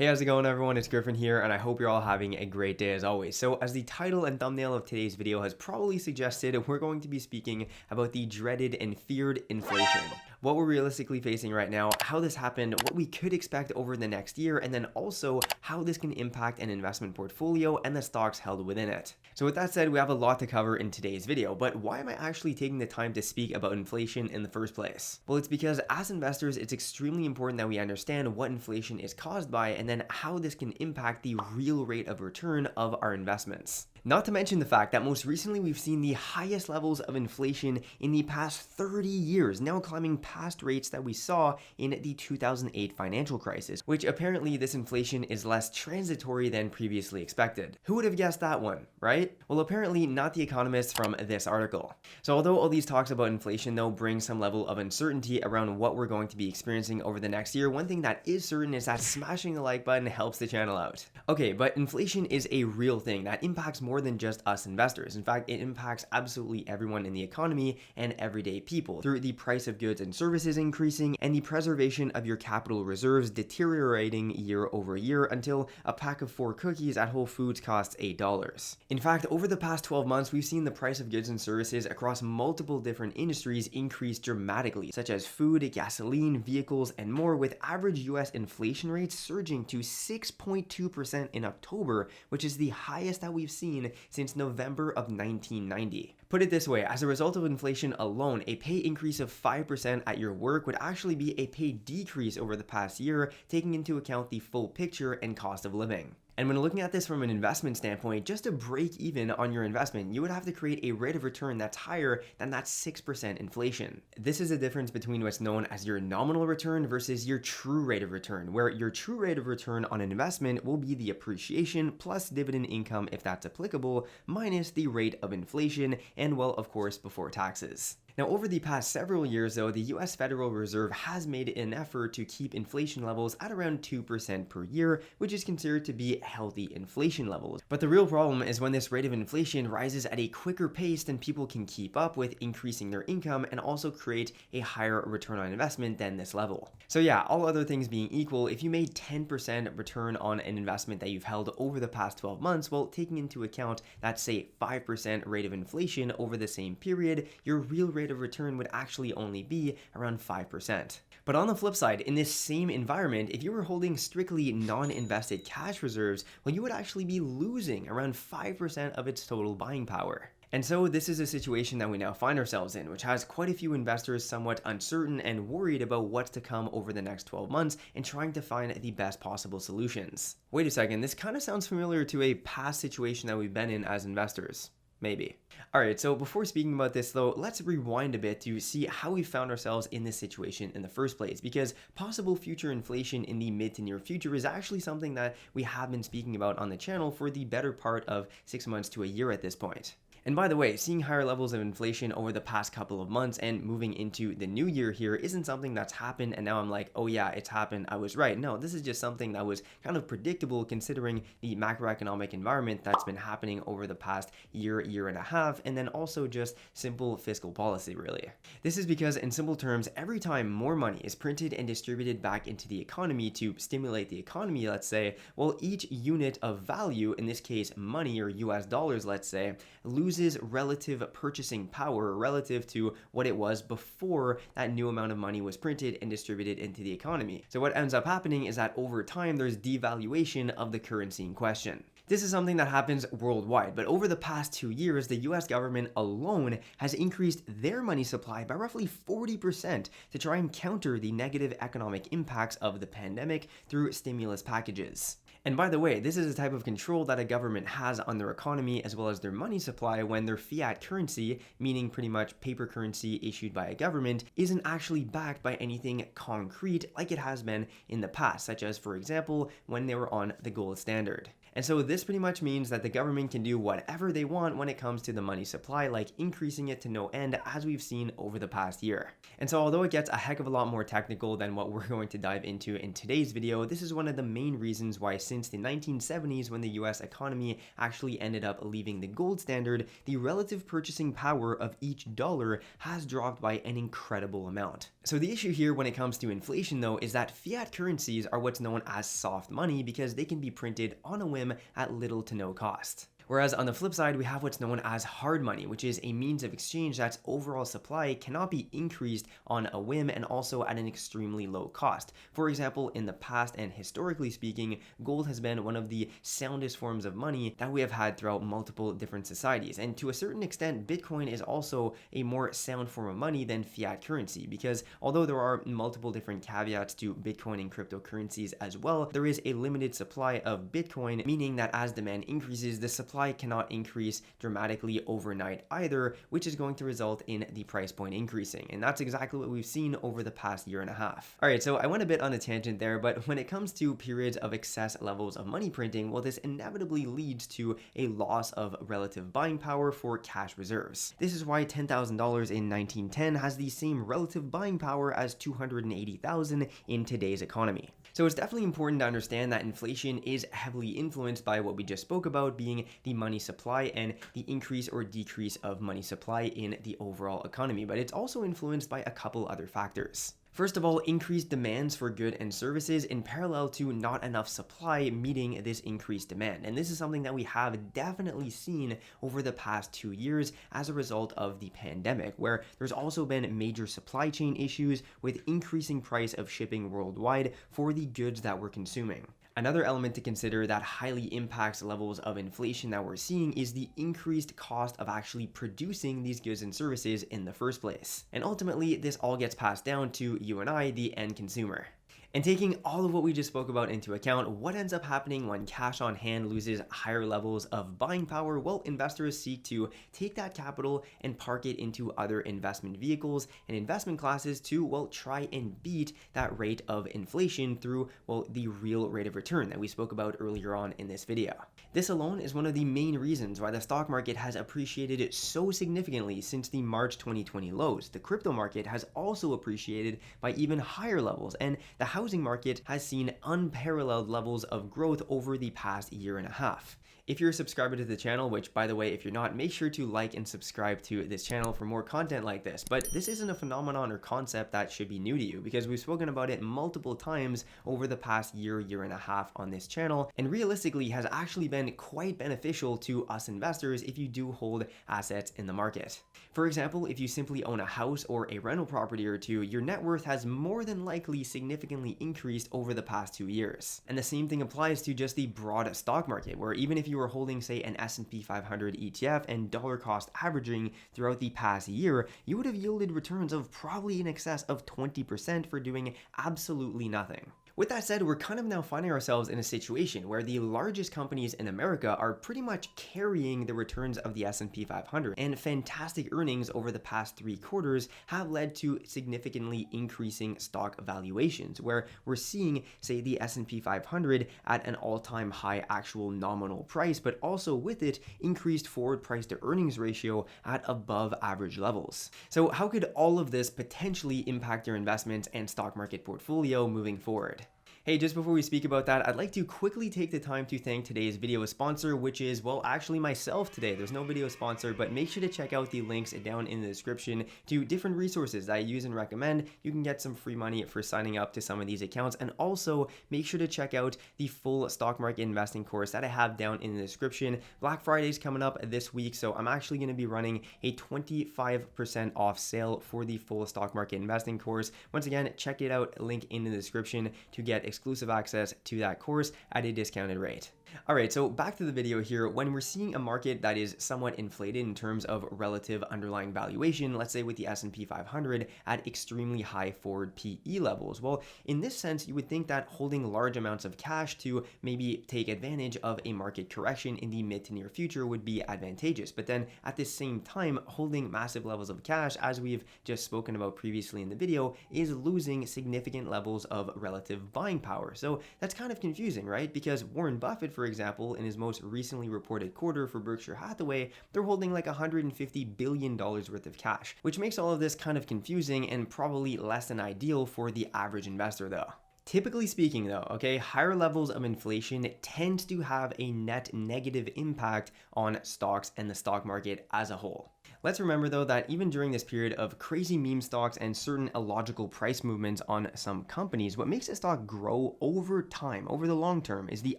Hey, how's it going everyone? It's Griffin here, and I hope you're all having a great day as always. So as the title and thumbnail of today's video has probably suggested, we're going to be speaking about the dreaded and feared inflation. What we're realistically facing right now, how this happened, what we could expect over the next year, and then also how this can impact an investment portfolio and the stocks held within it. So with that said, we have a lot to cover in today's video, but why am I actually taking the time to speak about inflation in the first place? Well, it's because as investors, it's extremely important that we understand what inflation is caused by and then how this can impact the real rate of return of our investments. Not to mention the fact that most recently we've seen the highest levels of inflation in the past 30 years, now climbing past rates that we saw in the 2008 financial crisis, which apparently this inflation is less transitory than previously expected. Who would have guessed that one, right? Well, apparently not the economists from this article. So although all these talks about inflation though bring some level of uncertainty around what we're going to be experiencing over the next year, one thing that is certain is that smashing the like button helps the channel out. Okay, but inflation is a real thing that impacts more than just us investors. In fact, it impacts absolutely everyone in the economy and everyday people through the price of goods and services increasing and the preservation of your capital reserves deteriorating year over year until a pack of 4 cookies at Whole Foods costs $8. In fact, over the past 12 months, we've seen the price of goods and services across multiple different industries increase dramatically, such as food, gasoline, vehicles, and more, with average US inflation rates surging to 6.2% in October, which is the highest that we've seen since November of 1990. Put it this way, as a result of inflation alone, a pay increase of 5% at your work would actually be a pay decrease over the past year, taking into account the full picture and cost of living. And when looking at this from an investment standpoint, just to break even on your investment, you would have to create a rate of return that's higher than that 6% inflation. This is the difference between what's known as your nominal return versus your true rate of return, where your true rate of return on an investment will be the appreciation plus dividend income if that's applicable, minus the rate of inflation, and well, of course, before taxes. Now, over the past several years, though, the US Federal Reserve has made an effort to keep inflation levels at around 2% per year, which is considered to be healthy inflation levels. But the real problem is when this rate of inflation rises at a quicker pace than people can keep up with increasing their income and also create a higher return on investment than this level. So yeah, all other things being equal, if you made 10% return on an investment that you've held over the past 12 months, well, taking into account that, say, 5% rate of inflation over the same period, your real rate of return would actually only be around 5%. But on the flip side, in this same environment, if you were holding strictly non-invested cash reserves, well, you would actually be losing around 5% of its total buying power. And so this is a situation that we now find ourselves in, which has quite a few investors somewhat uncertain and worried about what's to come over the next 12 months and trying to find the best possible solutions. Wait a second, this kind of sounds familiar to a past situation that we've been in as investors. Maybe. Alright, so before speaking about this though, let's rewind a bit to see how we found ourselves in this situation in the first place, because possible future inflation in the mid to near future is actually something that we have been speaking about on the channel for the better part of 6 months to a year at this point. And by the way, seeing higher levels of inflation over the past couple of months and moving into the new year here isn't something that's happened and now I'm like, oh yeah, it's happened, I was right. No, this is just something that was kind of predictable considering the macroeconomic environment that's been happening over the past year, year and a half, and then also just simple fiscal policy, really. This is because, in simple terms, every time more money is printed and distributed back into the economy to stimulate the economy, let's say, well, each unit of value, in this case money or US dollars, let's say, loses relative purchasing power relative to what it was before that new amount of money was printed and distributed into the economy. So what ends up happening is that over time there's devaluation of the currency in question. This is something that happens worldwide, but over the past 2 years, the US government alone has increased their money supply by roughly 40% to try and counter the negative economic impacts of the pandemic through stimulus packages. And by the way, this is a type of control that a government has on their economy as well as their money supply when their fiat currency, meaning pretty much paper currency issued by a government, isn't actually backed by anything concrete like it has been in the past, such as, for example, when they were on the gold standard. And so this this pretty much means that the government can do whatever they want when it comes to the money supply, like increasing it to no end, as we've seen over the past year. And so although it gets a heck of a lot more technical than what we're going to dive into in today's video, this is one of the main reasons why since the 1970s, when the US economy actually ended up leaving the gold standard, the relative purchasing power of each dollar has dropped by an incredible amount. So the issue here when it comes to inflation though is that fiat currencies are what's known as soft money because they can be printed on a whim at little to no cost. Whereas on the flip side, we have what's known as hard money, which is a means of exchange that's overall supply cannot be increased on a whim and also at an extremely low cost. For example, in the past and historically speaking, gold has been one of the soundest forms of money that we have had throughout multiple different societies. And to a certain extent, Bitcoin is also a more sound form of money than fiat currency, because although there are multiple different caveats to Bitcoin and cryptocurrencies as well, there is a limited supply of Bitcoin, meaning that as demand increases, the supply cannot increase dramatically overnight either, which is going to result in the price point increasing. And that's exactly what we've seen over the past year and a half. All right, so I went a bit on a tangent there, but when it comes to periods of excess levels of money printing, well, this inevitably leads to a loss of relative buying power for cash reserves. This is why $10,000 in 1910 has the same relative buying power as $280,000 in today's economy. So it's definitely important to understand that inflation is heavily influenced by what we just spoke about, being the money supply and the increase or decrease of money supply in the overall economy, but it's also influenced by a couple other factors. First of all, increased demands for goods and services in parallel to not enough supply meeting this increased demand. And this is something that we have definitely seen over the past 2 years as a result of the pandemic, where there's also been major supply chain issues with increasing price of shipping worldwide for the goods that we're consuming. Another element to consider that highly impacts levels of inflation that we're seeing is the increased cost of actually producing these goods and services in the first place. And ultimately, this all gets passed down to you and I, the end consumer. And taking all of what we just spoke about into account, what ends up happening when cash on hand loses higher levels of buying power? Well, investors seek to take that capital and park it into other investment vehicles and investment classes to, well, try and beat that rate of inflation through, well, the real rate of return that we spoke about earlier on in this video. This alone is one of the main reasons why the stock market has appreciated so significantly since the March 2020 lows. The crypto market has also appreciated by even higher levels, and the housing market has seen unparalleled levels of growth over the past year and a half. If you're a subscriber to the channel, which by the way, if you're not, make sure to like and subscribe to this channel for more content like this. But this isn't a phenomenon or concept that should be new to you, because we've spoken about it multiple times over the past year and a half on this channel, and realistically has actually been quite beneficial to us investors if you do hold assets in the market. For example, if you simply own a house or a rental property or two, your net worth has more than likely significantly increased over the past 2 years. And the same thing applies to just the broad stock market, where even if you were holding, say, an S&P 500 ETF and dollar cost averaging throughout the past year, you would have yielded returns of probably in excess of 20% for doing absolutely nothing. With that said, we're kind of now finding ourselves in a situation where the largest companies in America are pretty much carrying the returns of the S&P 500, and fantastic earnings over the past 3 quarters have led to significantly increasing stock valuations, where we're seeing, say, the S&P 500 at an all-time high actual nominal price, but also with it increased forward price to earnings ratio at above average levels. So how could all of this potentially impact your investments and stock market portfolio moving forward? Hey, just before we speak about that, I'd like to quickly take the time to thank today's video sponsor, which is, well, actually myself today. There's no video sponsor, but make sure to check out the links down in the description to different resources that I use and recommend. You can get some free money for signing up to some of these accounts, and also make sure to check out the full stock market investing course that I have down in the description. Black Friday is coming up this week, so I'm actually going to be running a 25% off sale for the full stock market investing course. Once again, check it out, link in the description to get exclusive access to that course at a discounted rate. Alright, so back to the video here. When we're seeing a market that is somewhat inflated in terms of relative underlying valuation, let's say with the S&P 500 at extremely high forward PE levels, well, in this sense, you would think that holding large amounts of cash to maybe take advantage of a market correction in the mid to near future would be advantageous. But then at the same time, holding massive levels of cash, as we've just spoken about previously in the video, is losing significant levels of relative buying power. So that's kind of confusing, right? Because Warren Buffett, for for example, in his most recently reported quarter for Berkshire Hathaway, they're holding like $150 billion worth of cash, which makes all of this kind of confusing and probably less than ideal for the average investor though. Typically speaking though, okay, higher levels of inflation tend to have a net negative impact on stocks and the stock market as a whole. Let's remember though that even during this period of crazy meme stocks and certain illogical price movements on some companies, what makes a stock grow over time, over the long term, is the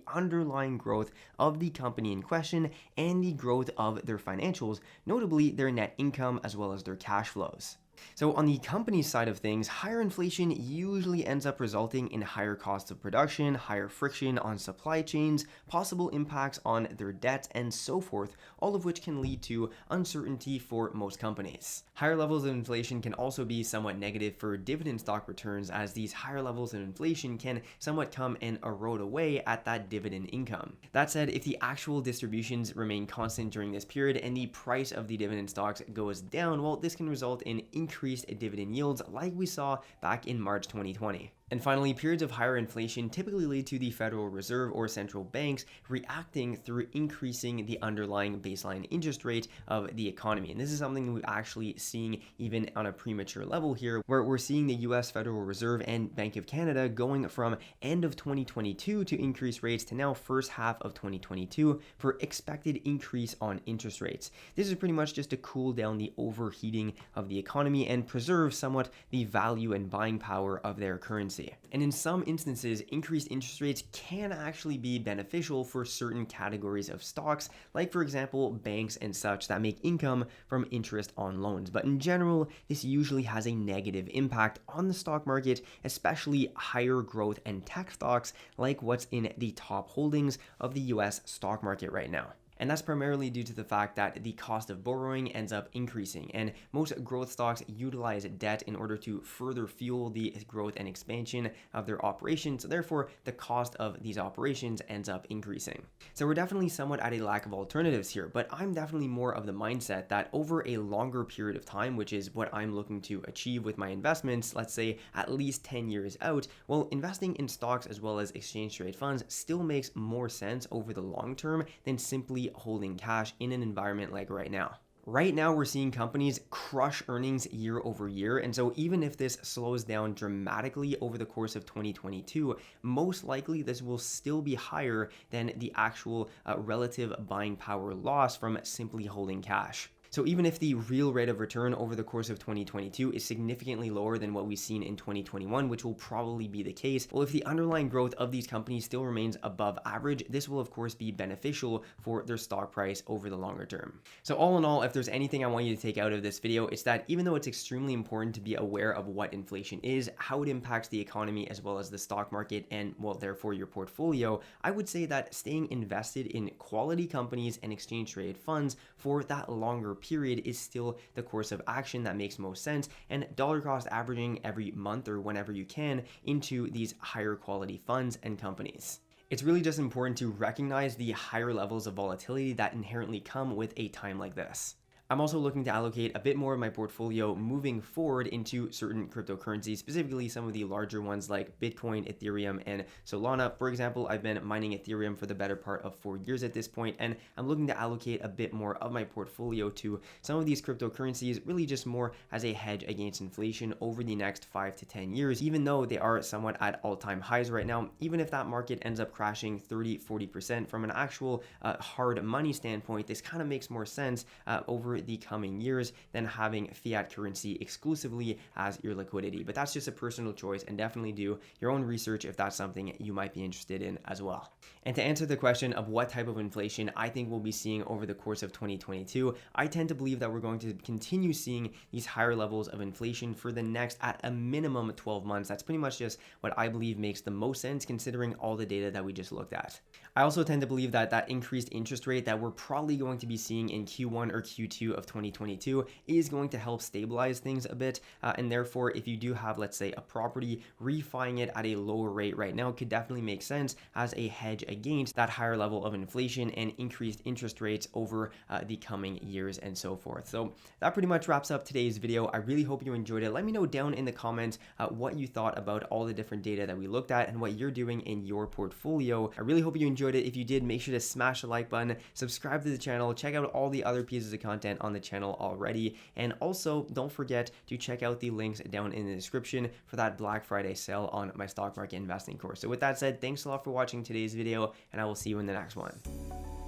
underlying growth of the company in question and the growth of their financials, notably their net income as well as their cash flows. So on the company side of things, higher inflation usually ends up resulting in higher costs of production, higher friction on supply chains, possible impacts on their debts, and so forth, all of which can lead to uncertainty for most companies. Higher levels of inflation can also be somewhat negative for dividend stock returns, as these higher levels of inflation can somewhat come and erode away at that dividend income. That said, if the actual distributions remain constant during this period and the price of the dividend stocks goes down, well, this can result in increased dividend yields like we saw back in March 2020. And finally, periods of higher inflation typically lead to the Federal Reserve or central banks reacting through increasing the underlying baseline interest rate of the economy. And this is something we're actually seeing even on a premature level here, where we're seeing the US Federal Reserve and Bank of Canada going from end of 2022 to increase rates to now first half of 2022 for expected increase on interest rates. This is pretty much just to cool down the overheating of the economy and preserve somewhat the value and buying power of their currency. And in some instances, increased interest rates can actually be beneficial for certain categories of stocks, like for example, banks and such that make income from interest on loans. But in general, this usually has a negative impact on the stock market, especially higher growth and tech stocks like what's in the top holdings of the US stock market right now. And that's primarily due to the fact that the cost of borrowing ends up increasing, and most growth stocks utilize debt in order to further fuel the growth and expansion of their operations. So therefore, the cost of these operations ends up increasing. So we're definitely somewhat at a lack of alternatives here, but I'm definitely more of the mindset that over a longer period of time, which is what I'm looking to achieve with my investments, let's say at least 10 years out, well, investing in stocks as well as exchange trade funds still makes more sense over the long term than simply holding cash in an environment like right now. Right now, we're seeing companies crush earnings year over year, and so even if this slows down dramatically over the course of 2022, most likely this will still be higher than the actual relative buying power loss from simply holding cash. So even if the real rate of return over the course of 2022 is significantly lower than what we've seen in 2021, which will probably be the case, well, if the underlying growth of these companies still remains above average, this will of course be beneficial for their stock price over the longer term. So all in all, if there's anything I want you to take out of this video, it's that even though it's extremely important to be aware of what inflation is, how it impacts the economy as well as the stock market and, well, therefore your portfolio, I would say that staying invested in quality companies and exchange traded funds for that longer period is still the course of action that makes most sense, and dollar cost averaging every month or whenever you can into these higher quality funds and companies. It's really just important to recognize the higher levels of volatility that inherently come with a time like this. I'm also looking to allocate a bit more of my portfolio moving forward into certain cryptocurrencies, specifically some of the larger ones like Bitcoin, Ethereum, and Solana. For example, I've been mining Ethereum for the better part of 4 years at this point, and I'm looking to allocate a bit more of my portfolio to some of these cryptocurrencies, really just more as a hedge against inflation over the next 5 to 10 years, even though they are somewhat at all-time highs right now. Even if that market ends up crashing 30-40% from an actual hard money standpoint, this kind of makes more sense over the coming years than having fiat currency exclusively as your liquidity. But that's just a personal choice, and definitely do your own research if that's something you might be interested in as well. And to answer the question of what type of inflation I think we'll be seeing over the course of 2022, I tend to believe that we're going to continue seeing these higher levels of inflation for the next, at a minimum, 12 months. That's pretty much just what I believe makes the most sense considering all the data that we just looked at. I also tend to believe that that increased interest rate that we're probably going to be seeing in Q1 or Q2 Q2 of 2022 is going to help stabilize things a bit. And therefore, if you do have, let's say, a property, refining it at a lower rate right now could definitely make sense as a hedge against that higher level of inflation and increased interest rates over the coming years and so forth. So that pretty much wraps up today's video. I really hope you enjoyed it. Let me know down in the comments what you thought about all the different data that we looked at and what you're doing in your portfolio. I really hope you enjoyed it. If you did, make sure to smash the like button, subscribe to the channel, check out all the other pieces of content on the channel already, and also don't forget to check out the links down in the description for that Black Friday sale on my stock market investing course. So with that said, thanks a lot for watching today's video, and I will see you in the next one.